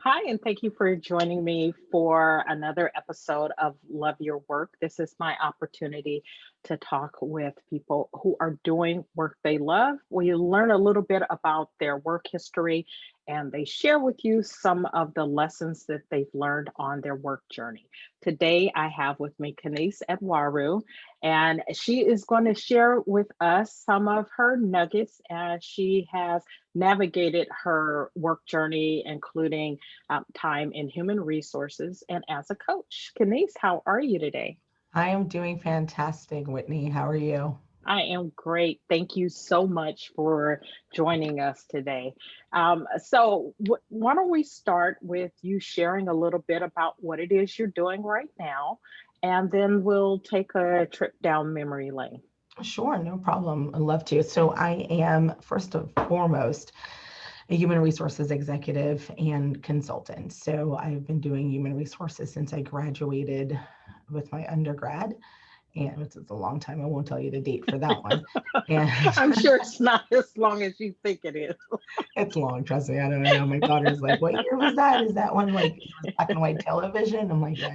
Hi, and thank you for joining me for another episode of Love Your Work. This is my opportunity to talk with people who are doing work they love. We learn a little bit about their work history and they share with you some of the lessons that they've learned on their work journey. Today, I have with me Kenise Etwaru, and she is going to share with us some of her nuggets as she has navigated her work journey, including time in human resources and as a coach. Kenise, how are you today? I am doing fantastic, Whitney. How are you? I am great. Thank you so much for joining us today. Why don't we start with you sharing a little bit about what it is you're doing right now, and then we'll take a trip down memory lane. Sure, no problem. I'd love to. So, I am first and foremost a human resources executive and consultant. So, I've been doing human resources since I graduated with my undergrad, and it's a long time. I won't tell you the date for that one. And I'm sure it's not as long as you think it is. it's long, trust me. I don't know. My daughter's like, "What year was that? Is that one like it was black and white television?" I'm like, "Yeah,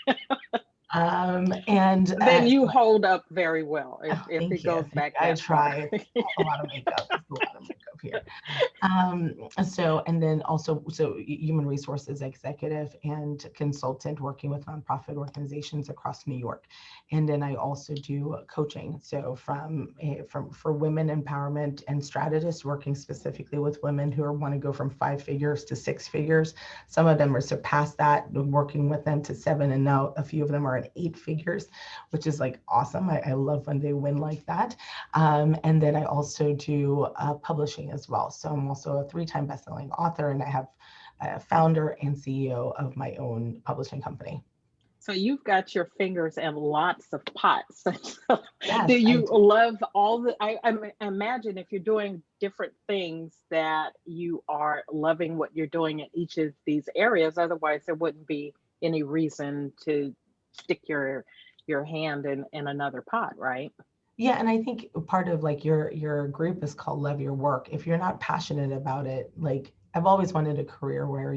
I know." And Then you hold up very well Oh, if thank it you. goes back I that far. try. It's a lot of makeup. It's a lot of makeup here. And then also, so human resources executive and consultant working with nonprofit organizations across New York. And then I also do coaching. So from for women empowerment and strategists working specifically with women who want to go from 5 figures to 6 figures. Some of them are surpassed that, working with them to 7, and now a few of them are at 8 figures, which is like awesome. I love when they win like that. And then I also do publishing as well. So I'm also a 3-time best-selling author, and I have a founder and CEO of my own publishing company. So you've got your fingers in lots of pots. Do Yes, I you do. love all the? Imagine if you're doing different things that you are loving what you're doing in each of these areas. Otherwise, there wouldn't be any reason to stick your hand in another pot, right? Yeah, and I think part of like your group is called Love Your Work. If you're not passionate about it, like I've always wanted a career where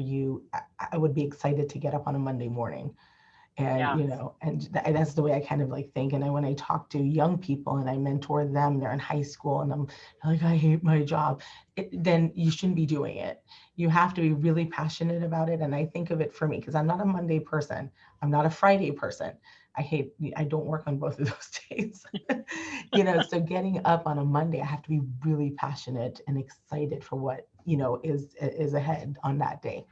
I would be excited to get up on a Monday morning, and Yeah. that's the way I kind of like think. And when I talk to young people and I mentor them, they're in high school, and I'm like, I hate my job. Then you shouldn't be doing it. You have to be really passionate about it. And I think of it for me because I'm not a Monday person. I'm not a Friday person. I don't work on both of those days. So getting up on a Monday, I have to be really passionate and excited for what is ahead on that day.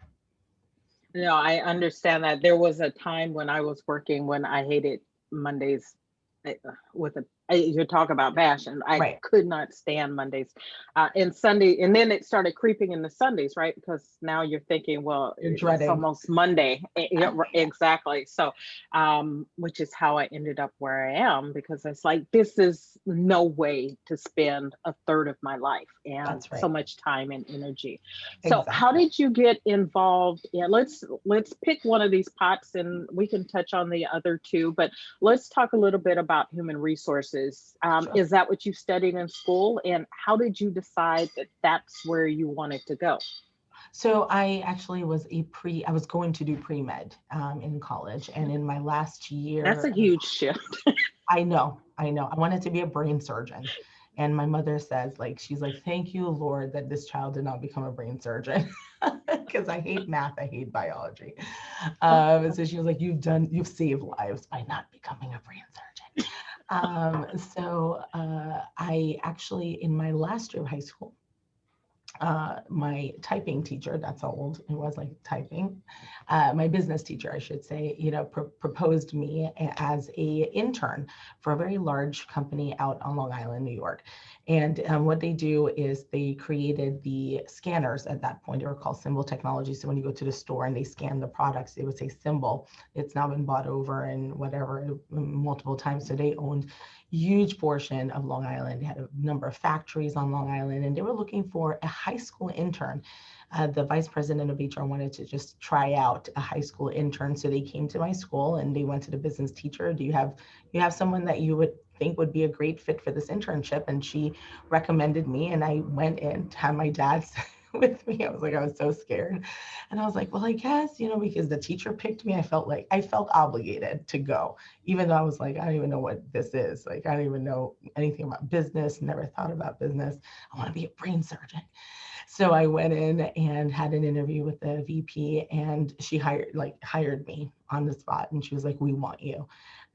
No, I understand that. There was a time when I was working when I hated Mondays with a you talk about passion. I Right. could not stand Mondays and Sunday, and then it started creeping into Sundays, right? Because now you're thinking, well, You're it's dreading. almost Monday. Yeah, Yeah. exactly. So, which is how I ended up where I am because it's like this is no way to spend a third of my life and That's so right. much time and energy. So how Exactly. did you get involved? Yeah, let's pick one of these pots and we can touch on the other two, but let's talk a little bit about human resources. Sure. Is that what you studied in school, and how did you decide that that's where you wanted to go? So I actually I was going to do pre-med in college. And in my last That's year a of, huge shift. I know, I wanted to be a brain surgeon. And my mother says, like, she's like, thank you, Lord, that this child did not become a brain surgeon. Because I hate math, I hate biology. Oh, So she was like, you've saved lives by not becoming a brain surgeon. I actually, in my last year of high school, my typing teacher, that's how old it was, like typing, my business teacher, I should say, proposed me as a intern for a very large company out on Long Island, New York. And what they do is they created the scanners at that point. They were called Symbol Technology. So when you go to the store and they scan the products, it would say Symbol. It's now been bought over and whatever multiple times. So they owned huge portion of Long Island. They had a number of factories on Long Island, and they were looking for a high school intern. The vice president of HR wanted to just try out a high school intern, so they came to my school and they went to the business teacher. Do you have someone that you would think would be a great fit for this internship? And she recommended me, and I went in to have my dad with me. I was so scared. And I was like, well, I guess, because the teacher picked me, I felt obligated to go, even though I was like, I don't even know what this is. Like, I don't even know anything about business, never thought about business. I want to be a brain surgeon. So I went in and had an interview with the VP, and she hired me on the spot. And she was like, we want you.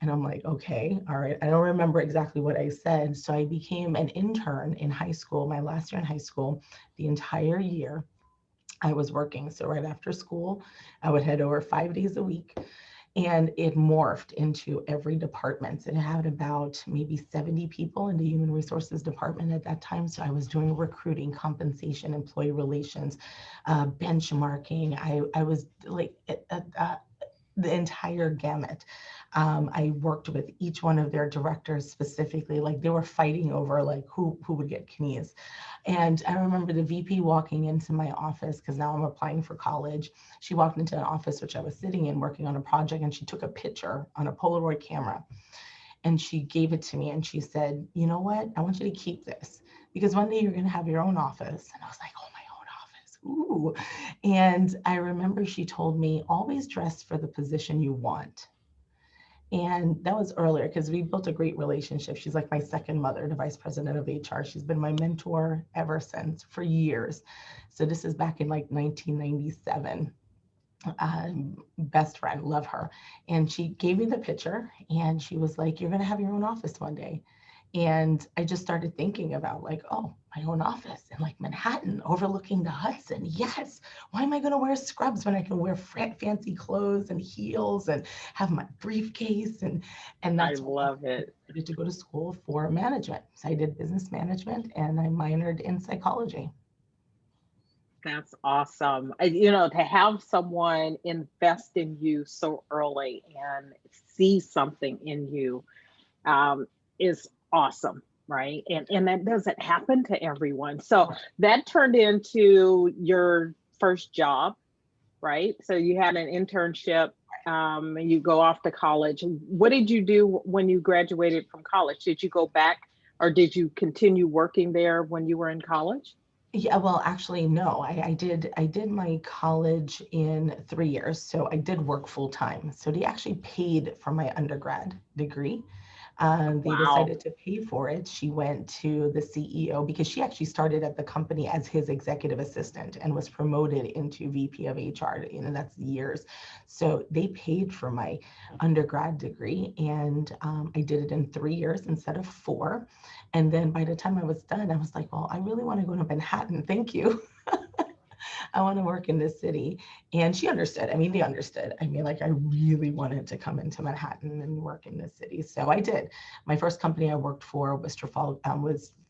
And I'm like, okay, all right. I don't remember exactly what I said. So I became an intern in high school, my last year in high school, the entire year I was working. So right after school, I would head over 5 days a week. And it morphed into every department. It had about maybe 70 people in the human resources department at that time. So I was doing recruiting, compensation, employee relations, benchmarking. I was like the entire gamut. I worked with each one of their directors specifically, like they were fighting over like who would get Kenise. And I remember the VP walking into my office, because now I'm applying for college. She walked into an office which I was sitting in working on a project, and she took a picture on a Polaroid camera and she gave it to me, and she said, you know what, I want you to keep this, because one day you're going to have your own office. And I was like, oh, my own office. Ooh. And I remember she told me, always dress for the position you want. And that was earlier, because we built a great relationship. She's like my second mother, the vice president of HR. She's been my mentor ever since, for years. So this is back in like 1997. Best friend, love her. And she gave me the picture, and she was like, you're going to have your own office one day. And I just started thinking about like, oh, my own office in like Manhattan overlooking the Hudson. Yes. Why am I going to wear scrubs when I can wear fancy clothes and heels and have my briefcase? And I that's when I love it. started to go to school for management. So I did business management, and I minored in psychology. That's awesome. To have someone invest in you so early and see something in you is awesome, right? And that doesn't happen to everyone. So that turned into your first job, right? So you had an internship. You go off to college. What did you do when you graduated from college? Did you go back, or did you continue working there when you were in college? Yeah, well, actually, no. I did my college in 3 years, so I did work full time. So they actually paid for my undergrad degree. They Wow. decided to pay for it. She went to the CEO, because she actually started at the company as his executive assistant and was promoted into VP of HR. That's years. So they paid for my undergrad degree, and I did it in 3 years instead of four. And then by the time I was done, I was like, well, I really want to go to Manhattan. Thank you. I want to work in this city. And she understood. I mean, they understood. I mean, like, I really wanted to come into Manhattan and work in this city. So I did. My first company I worked for was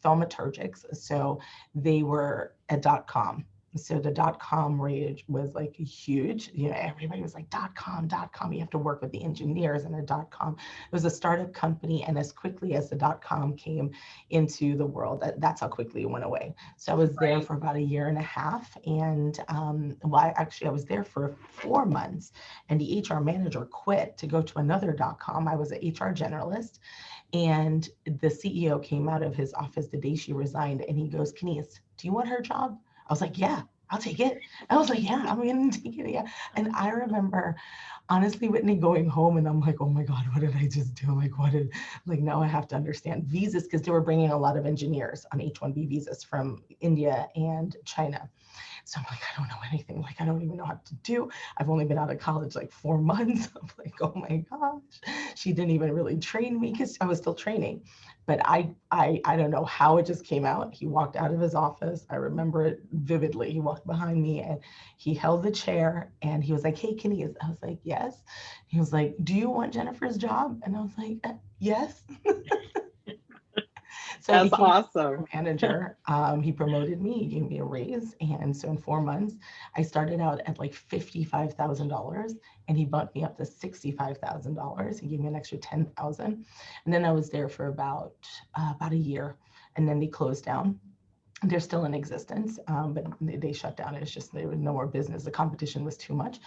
Thaumaturgics. So they were a .com. So the .com rage was like huge. Everybody was like .com. You have to work with the engineers and a .com. It was a startup company. And as quickly as the .com came into the world, that's how quickly it went away. So I was there Right. for about a year and a half. And I was there for 4 months, and the HR manager quit to go to another .com. I was an HR generalist, and the CEO came out of his office the day she resigned, and he goes, Kenise, do you want her job? I was like, yeah, I'll take it. I was like, yeah, I'm going to take it. Yeah. And I remember, honestly, Whitney, going home, and I'm like, oh my God, what did I just do? Like, now I have to understand visas, because they were bringing a lot of engineers on H-1B visas from India and China. So I'm like, I don't know anything. Like, I don't even know how to do. I've only been out of college like 4 months. I'm like, oh my gosh. She didn't even really train me, because I was still training. But I don't know how it just came out. He walked out of his office. I remember it vividly. He walked behind me, and he held the chair, and he was like, hey, Kenise. I was like, yes. He was like, do you want Jennifer's job? And I was like, yes. So I That's became awesome. manager. He promoted me, he gave me a raise. And so in 4 months, I started out at like $55,000, and he bumped me up to $65,000. He gave me an extra 10,000. And then I was there for about a year, and then they closed down. They're still in existence, but they shut down. It's just there was no more business. The competition was too much.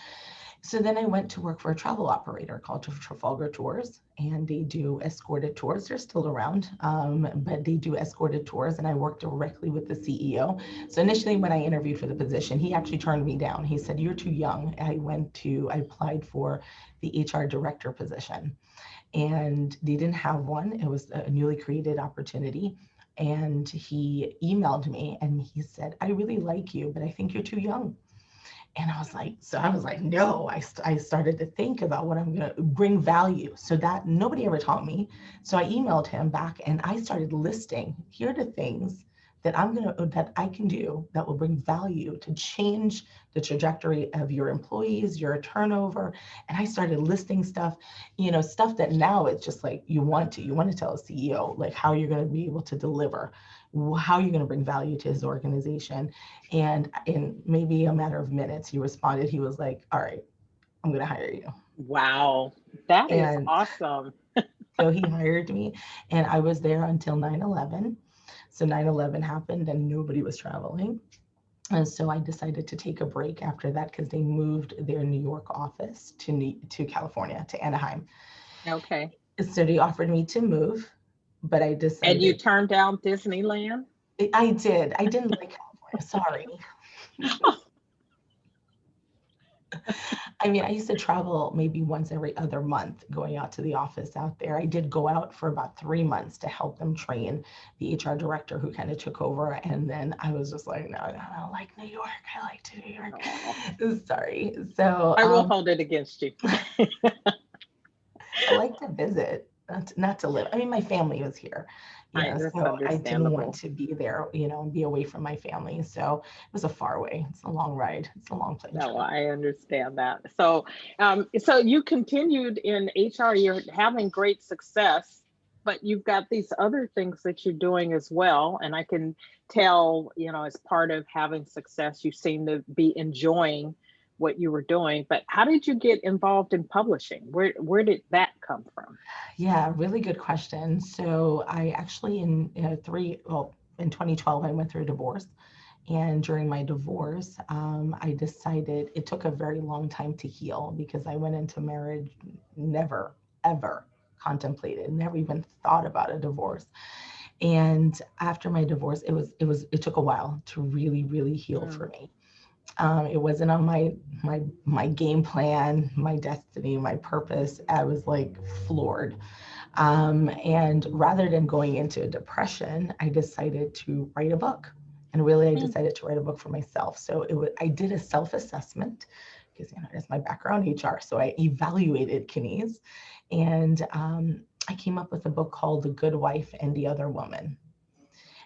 So then I went to work for a travel operator called Trafalgar Tours, and they do escorted tours. They're still around, but they do escorted tours, and I worked directly with the CEO. So initially, when I interviewed for the position, he actually turned me down. He said, "You're too young." I applied for the HR director position, and they didn't have one. It was a newly created opportunity. And he emailed me and he said, "I really like you, but I think you're too young." And I was like, no, I started to think about what I'm going to bring value. So that nobody ever taught me. So I emailed him back and I started listing, here are the things that that I can do that will bring value to change the trajectory of your employees, your turnover. And I started listing stuff, stuff that now it's just like, you want to tell a CEO, like how you're going to be able to deliver, how you're going to bring value to his organization. And in maybe a matter of minutes, he responded. He was like, "All right, I'm going to hire you." Wow, that is And awesome. so he hired me, and I was there until 9/11. So 9/11 happened and nobody was traveling. And so I decided to take a break after that because they moved their New York office to California, to Anaheim. Okay. So they offered me to move, but I And you decided turned down Disneyland? I did. I didn't like California. Sorry. I mean, I used to travel maybe once every other month going out to the office out there. I did go out for about 3 months to help them train the HR director who kind of took over. And then I was just like, no, I don't like New York. I like to New York. Oh, Sorry. So I will hold it against you. I like to visit, not to live. I mean, my family was here, That's so I didn't want understandable. to be there, and be away from my family. So it was a far way. It's a long ride. It's a long plane No, trip. I understand that. So you continued in HR. You're having great success, but you've got these other things that you're doing as well. And I can tell, as part of having success, you seem to be enjoying what you were doing. But how did you get involved in publishing? Where did that come from? Yeah, really good question. So I actually in 2012, I went through a divorce. And during my divorce, I decided it took a very long time to heal because I went into marriage, never, ever contemplated, never even thought about a divorce. And after my divorce, it took a while to really, really heal for Mm. me. It wasn't on my game plan, my destiny, my purpose. I was like floored. And rather than going into a depression, I decided to write a book. And really, I Mm. decided to write a book for myself. So I did a self-assessment because that's my background, HR. So I evaluated Kenise, and I came up with a book called The Good Wife and the Other Woman.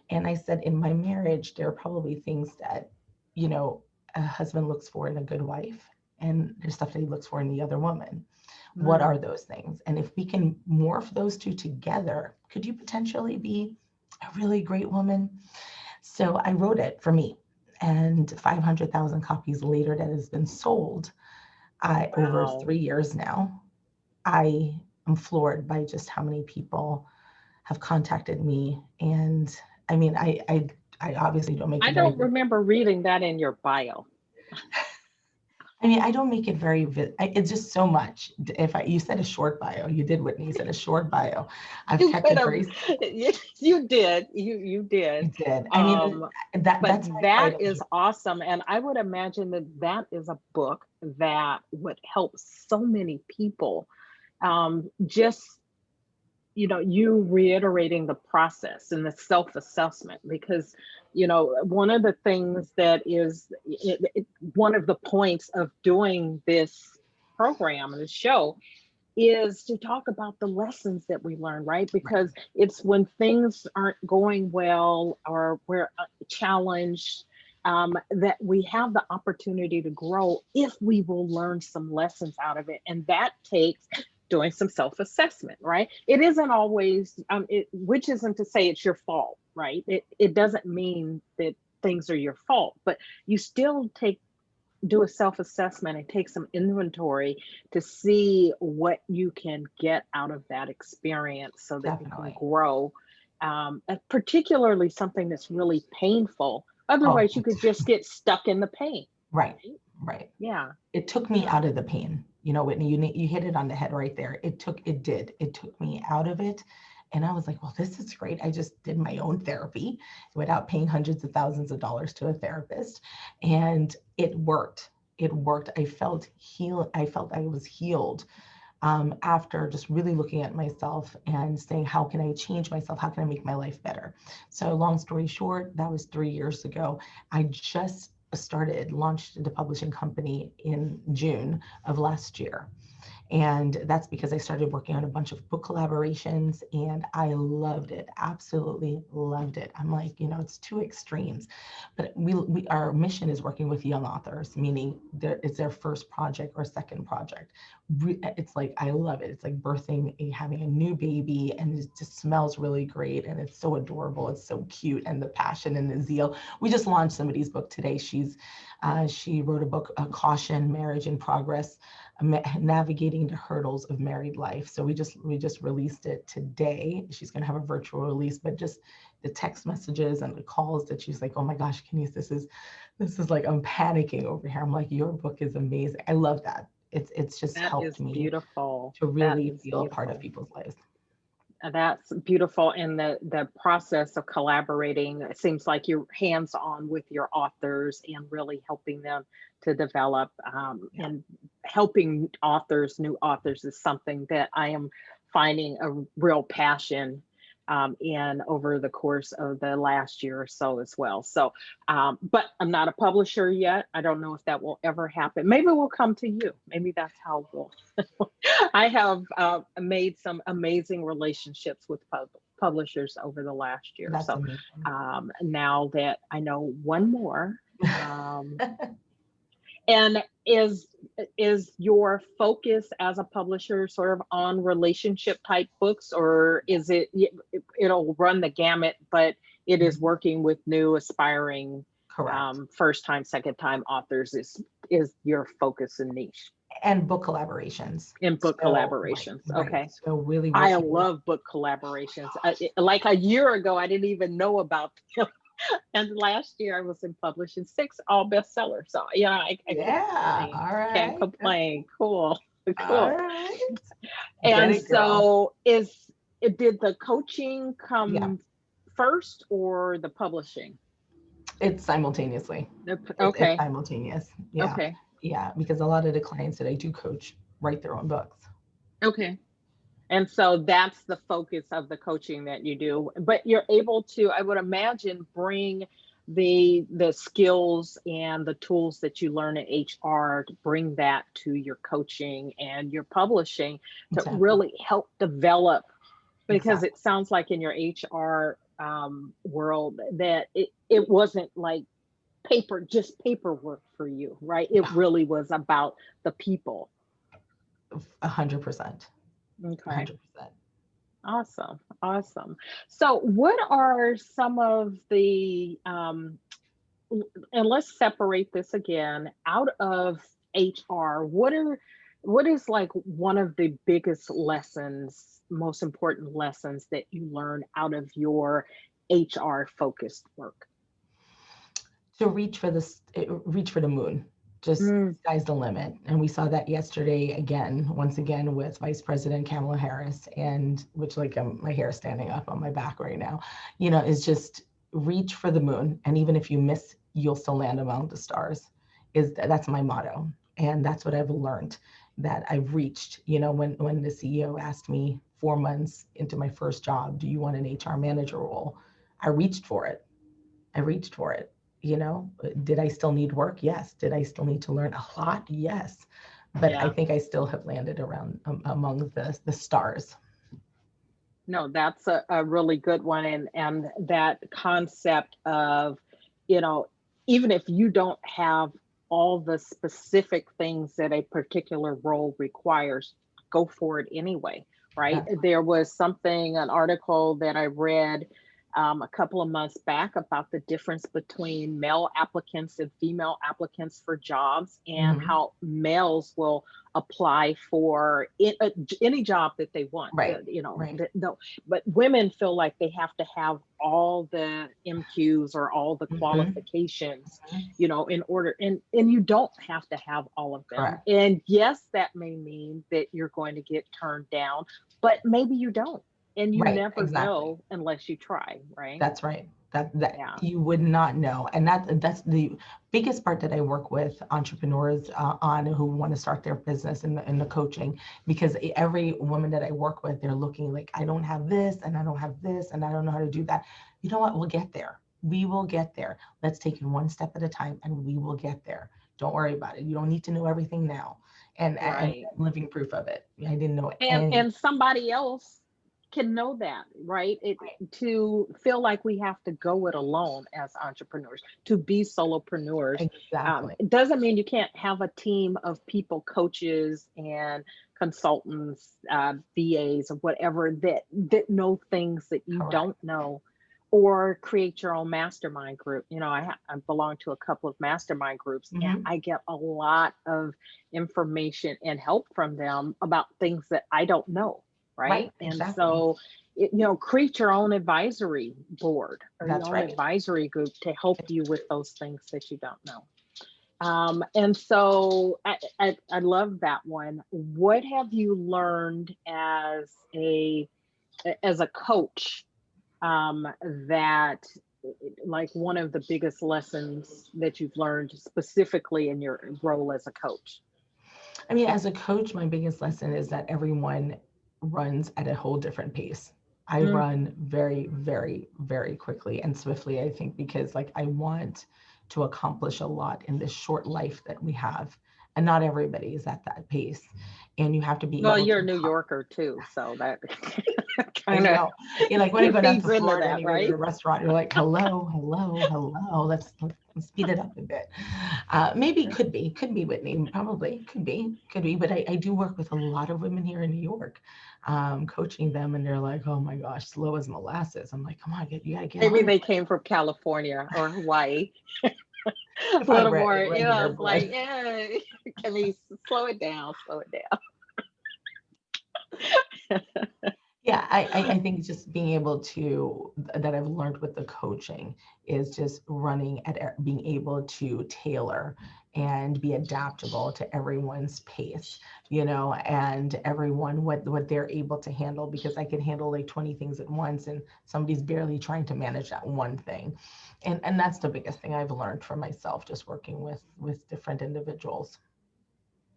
And I said, in my marriage, there are probably things that, you know, a husband looks for in a good wife, and there's stuff that he looks for in the other woman. What Mm. are those things? And if we can morph those two together, could you potentially be a really great woman? So I wrote it for me. And 500,000 copies later, that has been sold over Wow. 3 years now. I am floored by just how many people have contacted me. And I mean, I obviously don't make I it very don't good. remember reading that in your bio. I mean, I don't make it very, it's just so much. If you said a short bio, you did, Whitney, you said a short bio. I've You kept could it have, very, you did, you I did. did. I mean, Um, but that's my that pride and is joy. awesome. And I would imagine that that is a book that would help so many people. Just, you reiterating the process and the self-assessment, because, one of the things that is one of the points of doing this program and this show is to talk about the lessons that we learn, right? Right. Because it's when things aren't going well or we're challenged, that we have the opportunity to grow if we will learn some lessons out of it. And that takes doing some self-assessment, right? It isn't always, which isn't to say it's your fault, right? It doesn't mean that things are your fault, but you still do a self-assessment and take some inventory to see what you can get out of that experience so that you can Definitely. grow, particularly something that's really painful. Oh, Otherwise, you could just get stuck in the pain. right, Right? right. Yeah. It took me Yeah. out of the pain. Whitney, you hit it on the head right there. It took me out of it. And I was like, well, this is great. I just did my own therapy without paying hundreds of thousands of dollars to a therapist. And it worked. It worked. I felt I was healed after just really looking at myself and saying, how can I change myself? How can I make my life better? So long story short, that was 3 years ago. I just launched the publishing company in June of last year. And that's because I started working on a bunch of book collaborations and I loved it, absolutely loved it. I'm like, it's two extremes, but our mission is working with young authors, meaning it's their first project or second project. It's like, I love it. It's like having a new baby, and it just smells really great. And it's so adorable. It's so cute. And the passion and the zeal. We just launched somebody's book today. She wrote a book, Caution, Marriage in Progress, navigating the hurdles of married life. So we just released it today. She's going to have a virtual release, but just the text messages and the calls that she's like, oh my gosh, Kenise, this is like, I'm panicking over here. I'm like, your book is amazing. I love that. It's just That helped is me beautiful. to That really is feel a part of beautiful. people's lives. That's beautiful. And the process of collaborating, it seems like you're hands-on with your authors and really helping them to develop, Yeah. and helping new authors is something that I am finding a real passion in over the course of the last year or so as well. So, but I'm not a publisher yet. I don't know if that will ever happen. Maybe we'll come to you. Maybe that's how we'll. I have made some amazing relationships with publishers over the last year. That's So amazing. now that I know one more, um, and is your focus as a publisher sort of on relationship type books, or is it'll run the gamut, but it is working with new aspiring Correct. first time, second time authors is your focus and niche? And book collaborations. In book So, collaborations. right. Okay. So really I working with, love book collaborations. Like a year ago, I didn't even know about them. And last year I was in publishing 6 all bestsellers. So yeah, I can't yeah, complain. all Can't right. complain. Cool. All Cool. right. Get And it, girl. so did the coaching Yeah, come first or the publishing? it's simultaneously. It's Okay. simultaneous. Yeah. Okay. Yeah. Because a lot of the clients that I do coach write their own books. Okay. And so that's the focus of the coaching that you do. But you're able to, I would imagine, bring the skills and the tools that you learn in HR to bring that to your coaching and your publishing to Exactly. really help develop, because Exactly. it sounds like in your HR world that it wasn't like just paperwork for you, right? It really was about the people. 100%. Okay. 100%. Awesome. Awesome. So what are some of the and let's separate this again out of HR. What is like one of the biggest lessons, most important lessons that you learn out of your HR focused work? To reach for the moon. Just Mm, sky's the limit. And we saw that yesterday again, once again with Vice President Kamala Harris, and which, like, my hair is standing up on my back right now, is just reach for the moon. And even if you miss, you'll still land among the stars. That's my motto. And that's what I've learned, that I've reached. When the CEO asked me 4 months into my first job, do you want an HR manager role? I reached for it. I reached for it. Did I still need work? Yes. Did I still need to learn a lot? Yes. But I yeah. think I still have landed around among the stars. No, that's a really good one. And that concept of, you know, even if you don't have all the specific things that a particular role requires, go for it anyway, right? That's There was an article that I read a couple of months back about the difference between male applicants and female applicants for jobs, and Mhm. how males will apply for any job that they want. Right. Right. No, but women feel like they have to have all the MQs or all the Mhm. qualifications, Mhm. in order, and you don't have to have all of them. Correct. And yes, that may mean that you're going to get turned down, but maybe you don't. And you Right. never Exactly. know unless you try, right? That's right. That Yeah. you would not know, and that's the biggest part that I work with entrepreneurs on who want to start their business in the coaching, because every woman that I work with, they're looking like, I don't have this, and I don't have this, and I don't know how to do that. You know what? We'll get there. We will get there. Let's take it one step at a time, and we will get there. Don't worry about it. You don't need to know everything now, and Right. I'm living proof of it. I didn't know any. And somebody else can know that, right? To feel like we have to go it alone as entrepreneurs, to be solopreneurs. Exactly. It doesn't mean you can't have a team of people, coaches and consultants, VAs or whatever, that know things that you Correct. don't know, or create your own mastermind group. I belong to a couple of mastermind groups, and Hmm. I get a lot of information and help from them about things that I don't know, Right. right? And Exactly. so, create your own advisory board or your That's own right. advisory group to help you with those things that you don't know. And so I love that one. What have you learned as a coach, that, like, one of the biggest lessons that you've learned specifically in your role as a coach? I mean, as a coach, my biggest lesson is that everyone runs at a whole different pace. I Mm, run very, very, very quickly and swiftly, I think, because like I want to accomplish a lot in this short life that we have. And not everybody is at that pace. And you have to be well, able you're to a New Yorker too, so that I kind of know. You like when you go down to feeds into Florida and that, you go to right? a restaurant, you're like, hello, hello, hello. Let's speed it up a bit. Maybe could be Whitney, probably could be. But I do work with a lot of women here in New York, coaching them, and they're like, oh my gosh, slow as molasses. I'm like, come on, you gotta get Maybe on it. they came from California or Hawaii. They're A probably little more, red in their it's like, blood. yeah, can we slow it down, slow it down? Yeah, I think just being able to, that I've learned with the coaching is just running at being able to tailor and be adaptable to everyone's pace, and everyone what they're able to handle, because I can handle like 20 things at once and somebody's barely trying to manage that one thing. And that's the biggest thing I've learned for myself, just working with different individuals.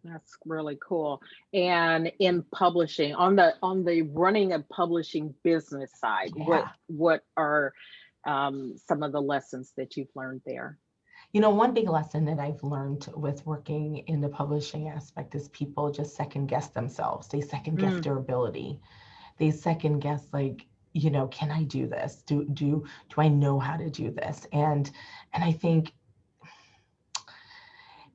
That's really cool. And in publishing, on the running and publishing business side, what Yeah. what are, some of the lessons that you've learned there? One big lesson that I've learned with working in the publishing aspect is people just second guess themselves. They second guess Mm, their ability. They second guess, like, can I do this? Do I know how to do this? And I think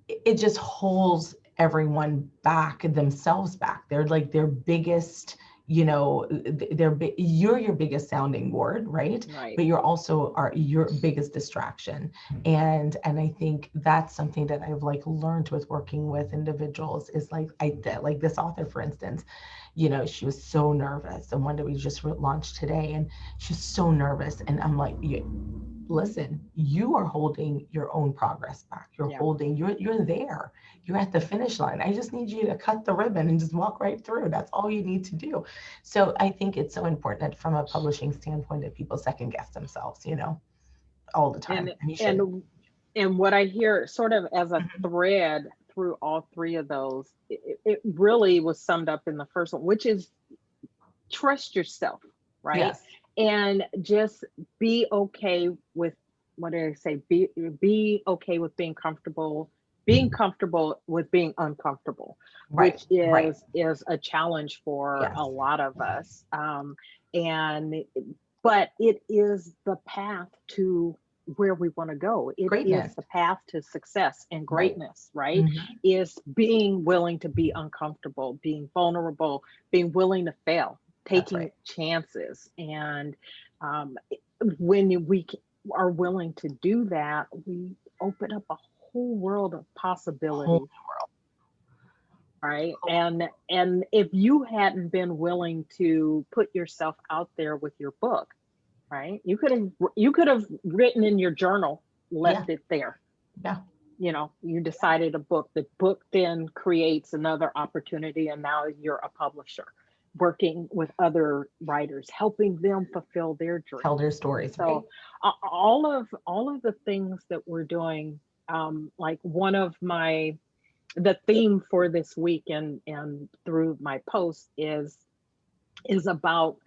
it just holds everyone back, themselves back. They're like their biggest, you're your biggest sounding board, right? right. But you're also are your biggest distraction. And I think that's something that I've like learned with working with individuals, is like like this author, for instance, she was so nervous. The one that we just launched today, and she's so nervous. And I'm like, listen, you are holding your own progress back. Yeah. You're there. You're at the finish line. I just need you to cut the ribbon and just walk right through. That's all you need to do. So I think it's so important that from a publishing standpoint that people second guess themselves, all the time. And And you should. and and what I hear sort of as a Mhm. thread through all three of those, it really was summed up in the first one, which is trust yourself, right? Yes. And just be okay with, what did I say? Be okay with being comfortable with being uncomfortable, Right. which Right. is a challenge for Yes. a lot of us. And but it is the path to where we want to go. It is Greatness. the path to success and Right. greatness, right? Hmm. Is being willing to be uncomfortable, being vulnerable, being willing to fail, That's taking right. chances. And when we are willing to do that, we open up a whole world of Whole possibilities, right? And if you hadn't been willing to put yourself out there with your book, right? You could have written in your journal, yeah, left it there. yeah, You decided a book. The book then creates another opportunity, and now you're a publisher, working with other writers, helping them fulfill their tell dreams. their And stories, right? so, all of the things that we're doing, like one of my the theme for this week and through my post is about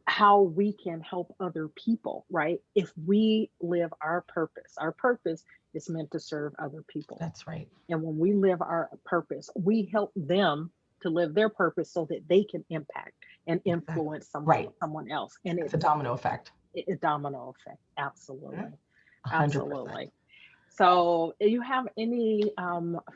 how we can help other people, right? If we live our purpose is meant to serve other people. That's right. And when we live our purpose, we help them to live their purpose so that they can impact and Exactly. influence Right. someone else. And It's a domino effect. a domino effect. Absolutely. 100%. Absolutely. So, do you have any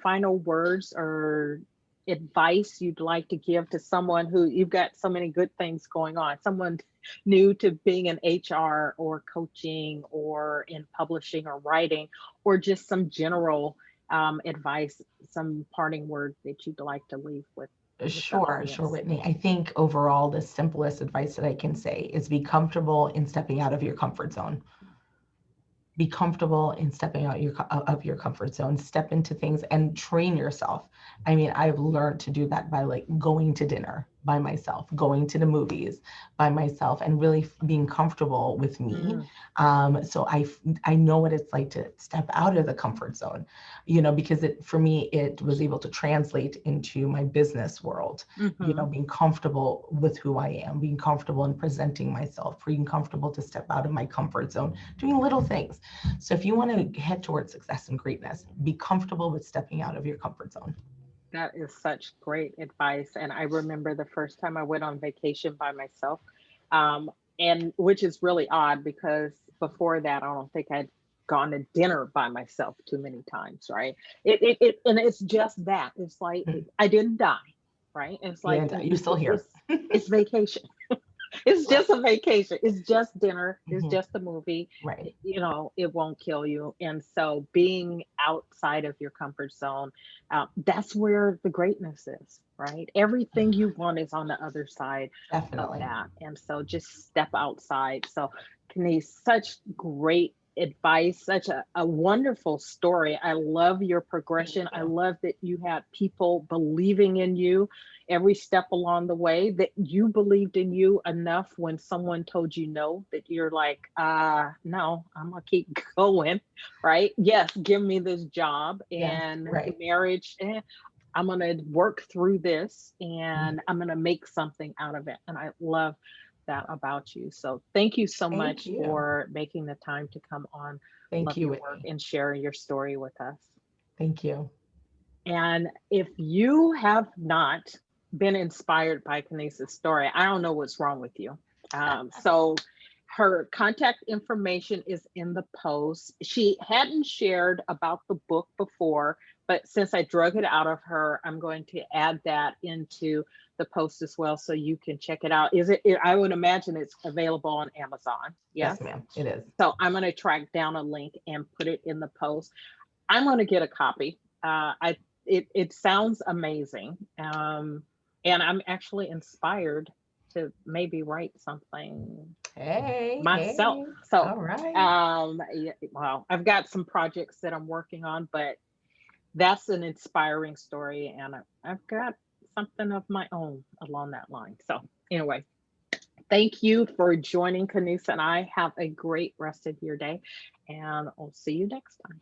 final words or advice you'd like to give to someone who you've got so many good things going on, someone new to being in HR or coaching or in publishing or writing, or just some general advice, some parting words that you'd like to leave with the Sure, audience? Whitney. I think overall, the simplest advice that I can say is be comfortable in stepping out of your comfort zone. Be comfortable in stepping out of your comfort zone, step into things and train yourself. I mean, I've learned to do that by like going to dinner by myself, going to the movies by myself, and really being comfortable with me. So I know what it's like to step out of the comfort zone, because for me, it was able to translate into my business world, Mm-hmm. being comfortable with who I am, being comfortable in presenting myself, being comfortable to step out of my comfort zone, doing little things. So if you want to head towards success and greatness, be comfortable with stepping out of your comfort zone. That is such great advice. And I remember the first time I went on vacation by myself, um, and which is really odd because before that, I don't think I'd gone to dinner by myself too many times, right? And it's just that. It's like Mm. I didn't die, right? It's like You're still here. it's vacation. It's Right. just a vacation. It's just dinner. It's Mhm. just a movie. Right. It won't kill you. And so being outside of your comfort zone, that's where the greatness is, right? Everything you want is on the other side of Definitely. that. And so just step outside. So, Kenise, such great advice, such a wonderful story. I love your Thank progression. I you. love that you had people believing in you every step along the way, that you believed in you enough when someone told you no, that you're like, no, I'm gonna keep going, right? Yes, give me this job Yes. and Right. marriage. I'm gonna work through this Mhm. and I'm gonna make something out of it. And I love that about you. So thank you so Thank much you. for making the time to come on Thank Love you, Your Work Whitney. and share your story with us. Thank you. And if you have not been inspired by Kenise's story, I don't know what's wrong with you. So her contact information is in the post. She hadn't shared about the book before, but since I drug it out of her, I'm going to add that into the post as well so you can check it out. I would imagine it's available on Amazon. Yes, Yes. ma'am. It is. So I'm going to track down a link and put it in the post. I'm going to get a copy. It sounds amazing, and I'm actually inspired to maybe write something Hey, myself. hey. So, All right. yeah, well, I've got some projects that I'm working on, but that's an inspiring story, and I've got something of my own along that line. So, anyway, thank you for joining Kenise and I. Have a great rest of your day, and I'll see you next time.